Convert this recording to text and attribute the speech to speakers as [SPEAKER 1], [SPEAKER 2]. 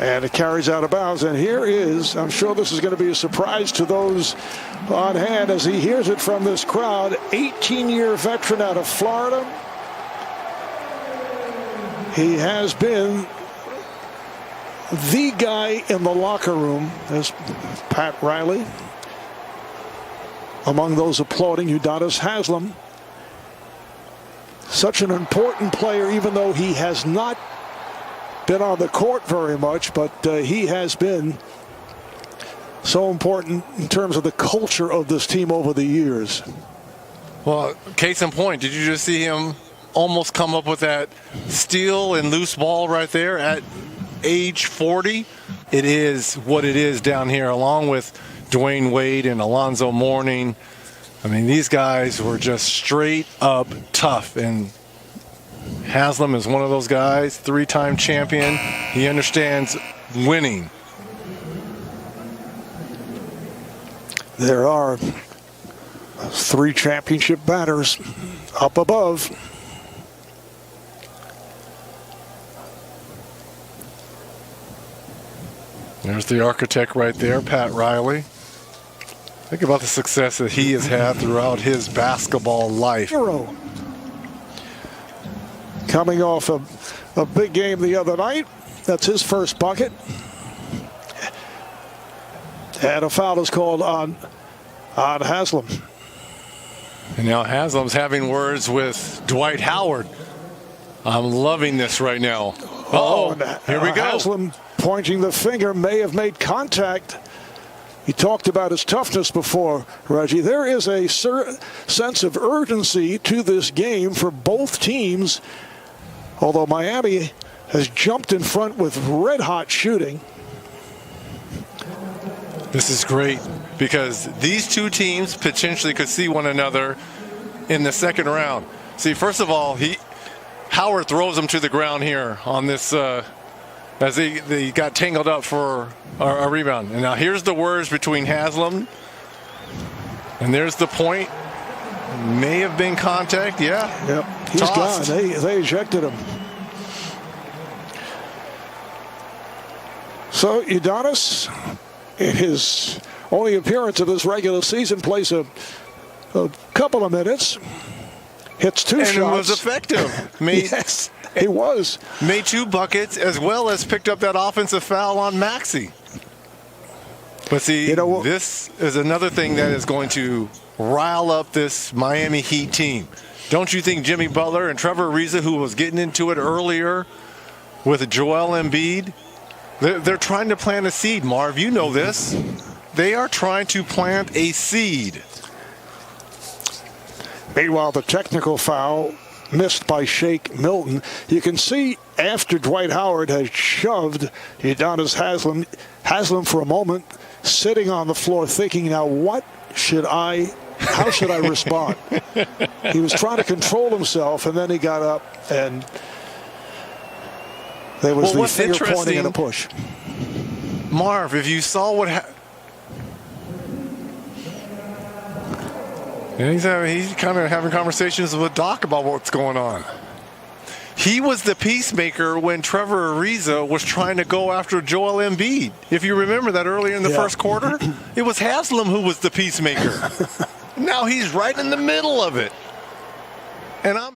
[SPEAKER 1] And it carries out of bounds. And here is, I'm sure this is going to be a surprise to those on hand as he hears it from this crowd. 18-year veteran out of Florida. He has been the guy in the locker room, as Pat Riley. Among those applauding, Udonis Haslem. Such an important player, even though he has not been on the court very much, but he has been so important in terms of the culture of this team over the years.
[SPEAKER 2] Well, case in point, did you just see him almost come up with that steal and loose ball right there at age 40? It is what it is down here, along with Dwayne Wade and Alonzo Mourning. I mean, these guys were just straight up tough, and Haslem is one of those guys, 3-time champion. He understands winning.
[SPEAKER 1] There are 3 championship batters up above.
[SPEAKER 2] There's the architect right there, Pat Riley. Think about the success that he has had throughout his basketball life.
[SPEAKER 1] Coming off a big game the other night. That's his first bucket. And a foul is called on Haslem.
[SPEAKER 2] And now Haslem's having words with Dwight Howard. I'm loving this right now. Uh-oh, here we go.
[SPEAKER 1] Haslem pointing the finger, may have made contact. He talked about his toughness before, Reggie. There is a sense of urgency to this game for both teams, although Miami has jumped in front with red-hot shooting.
[SPEAKER 2] This is great because these two teams potentially could see one another in the second round. See, first of all, Howard throws him to the ground here on this as they got tangled up for a rebound. And now here's the words between Haslem, and there's the point. May have been contact, yeah.
[SPEAKER 1] Yep, he's
[SPEAKER 2] tossed.
[SPEAKER 1] gone. They ejected him. So Udonis, in his only appearance of this regular season, plays a couple of minutes, hits 2 shots.
[SPEAKER 2] And it was effective.
[SPEAKER 1] Yes, he was.
[SPEAKER 2] Made 2 buckets, as well as picked up that offensive foul on Maxey. But see, this is another thing that is going to rile up this Miami Heat team. Don't you think Jimmy Butler and Trevor Ariza, who was getting into it earlier with Joel Embiid, they're trying to plant a seed, Marv. You know this. They are trying to plant a seed.
[SPEAKER 1] Meanwhile, the technical foul missed by Shake Milton. You can see after Dwight Howard has shoved Udonis Haslem for a moment, sitting on the floor thinking, now how should I respond? He was trying to control himself, and then he got up, and there was the finger pointing and a push.
[SPEAKER 2] Marv, if you saw what he's kind of having conversations with Doc about what's going on. He was the peacemaker when Trevor Ariza was trying to go after Joel Embiid. If you remember that earlier in the first quarter, it was Haslem who was the peacemaker. Now he's right in the middle of it. And I'm